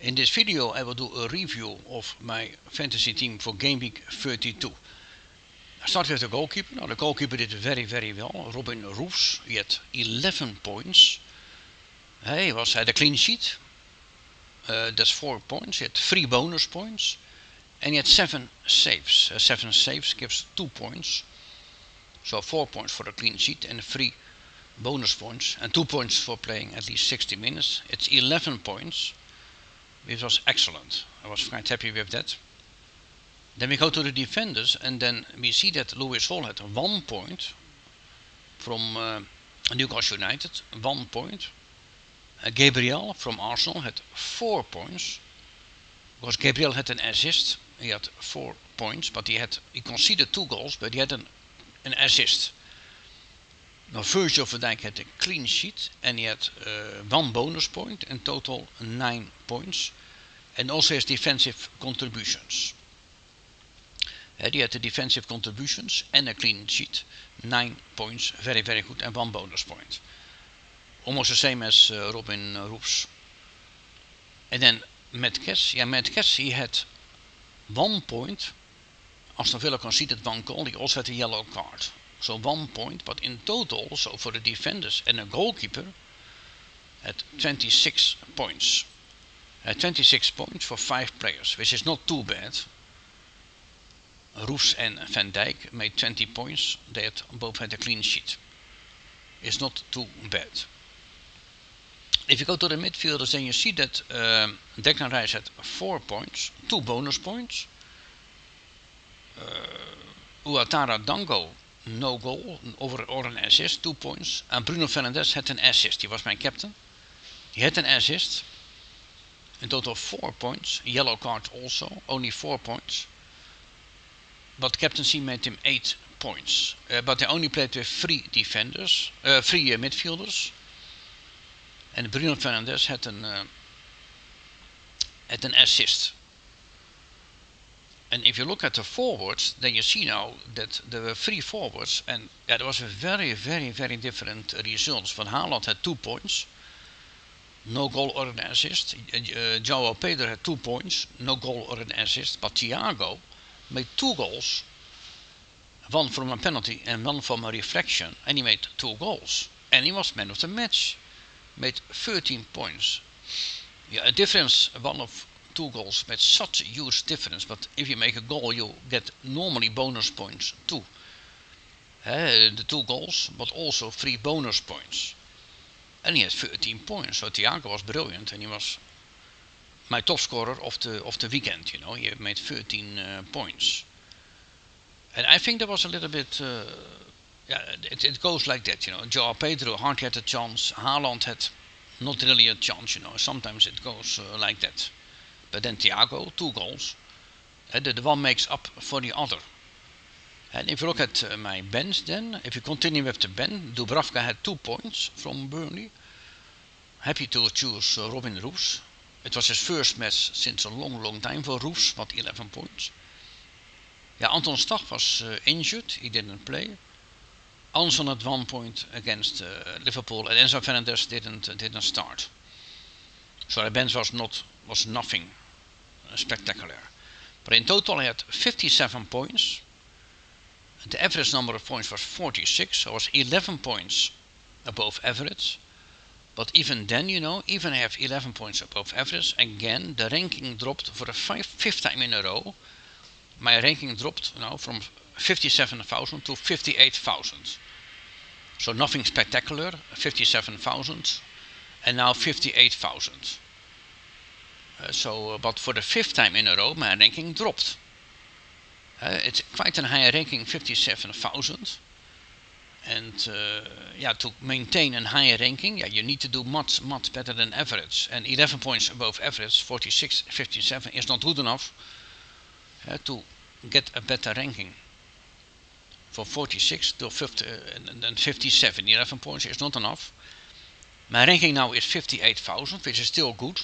In this video I will do a review of my fantasy team for game week 32. I start with the goalkeeper. Now the goalkeeper did very well. Robin Roefs, he had 11 points. He had a clean sheet. That's 4 points. He had 3 bonus points. And he had 7 saves. 7 saves gives 2 points. So 4 points for a clean sheet and 3 bonus points. And 2 points for playing at least 60 minutes. It's 11 points. Which was excellent. I was quite happy with that. Then we go to the defenders and then we see that Lewis Hall had 1 point from Newcastle United, 1 point. Gabriel from Arsenal had 4 points. Because Gabriel had an assist, he had 4 points, but he conceded 2 goals, but he had an assist. Now Virgil van Dijk had a clean sheet and he had 1 bonus point, in total 9 points. And also his defensive contributions. He had the defensive contributions and a clean sheet, 9 points, very good, and 1 bonus point. Almost the same as Robin Roefs. And then Matt Cass, he had 1 point. Aston Villa conceded 1 goal, he also had a yellow card. So 1 point, but in total, so for the defenders and a goalkeeper, had 26 points. 26 points for 5 players, which is not too bad. Roefs and Van Dijk made 20 points, they both had a clean sheet. It's not too bad. If you go to the midfielders, then you see that Declan Rice had 4 points, 2 bonus points. Ouattara Dango, no goal, or an assist, 2 points. And Bruno Fernandes had an assist, he was my captain. He had an assist. In total 4 points, yellow card also, only 4 points. But captaincy made him 8 points. But they only played with 3 defenders, 3 midfielders. And Bruno Fernandes had an assist. And if you look at the forwards, then you see now that there were 3 forwards. And there was a very different results. Van Haaland had 2 points. No goal or an assist. João Pedro had 2 points, no goal or an assist. But Thiago made 2 goals, 1 from a penalty and 1 from a reflection, and he made 2 goals. And he was man of the match, made 13 points. Yeah, a difference, 1 of 2 goals made such a huge difference. But if you make a goal, you get normally bonus points too. The 2 goals, but also 3 bonus points. And he had 13 points, so Thiago was brilliant, and he was my top scorer of the weekend. You know, he made 13 points. And I think there was a little bit, it goes like that. You know, João Pedro hardly had a chance. Haaland had not really a chance. You know, sometimes it goes like that. But then Thiago, 2 goals. The one makes up for the other. And if you look at my bench then, if you continue with the bench, Dubravka had 2 points from Burnley. Happy to choose Robin Roefs. It was his first match since a long time for Roefs, but 11 points. Yeah, Anton Stach was injured, he didn't play. Anson had 1 point against Liverpool, and Enzo Fernandez didn't start. So the bench was nothing spectacular. But in total I had 57 points. The average number of points was 46, so I was 11 points above average. But even then, you know, even I have 11 points above average, again the ranking dropped for the 5th time in a row. My ranking dropped now from 57,000 to 58,000. So nothing spectacular, 57,000 and now 58,000. But for the 5th time in a row my ranking dropped. It's quite a high ranking, 57,000. And to maintain a higher ranking, you need to do much better than average. And 11 points above average, 46, 57 is not good enough to get a better ranking. From 46 to 50, and 57, 11 points is not enough. My ranking now is 58,000, which is still good.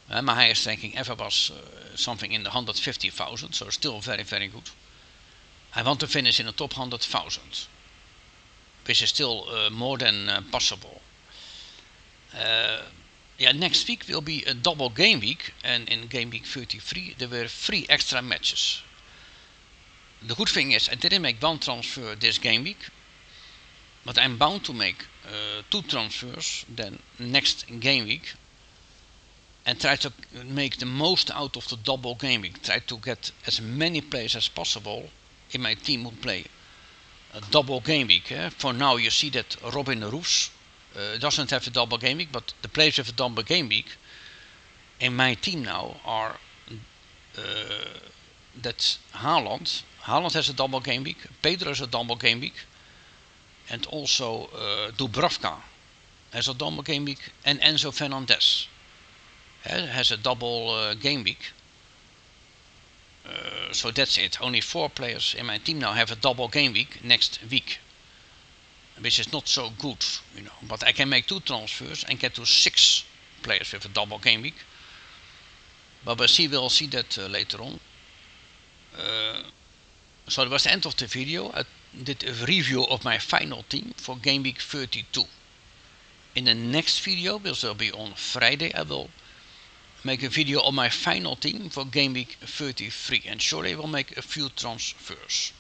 My highest ranking ever was something in the 150,000, so still very good. I want to finish in the top 100,000, which is still more than possible. Yeah, next week will be a double game week, and in game week 33 there were 3 extra matches. The good thing is I didn't make one transfer this game week, but I'm bound to make 2 transfers then next game week, and try to make the most out of the double game week. Try to get as many players as possible in my team who play a double game week. For now you see that Robin Roos doesn't have a double game week, but the players with a double game week in my team now are that's Haaland. Haaland has a double game week, Pedro has a double game week, and also Dubravka has a double game week, and Enzo Fernandez has a double game week. So that's it. Only 4 players in my team now have a double game week next week, which is not so good, But I can make 2 transfers and get to 6 players with a double game week. But we'll see that later on. So that was the end of the video. I did a review of my final team for game week 32. In the next video, which will be on Friday, I will make a video on my final team for game week 33, and surely I will make a few transfers.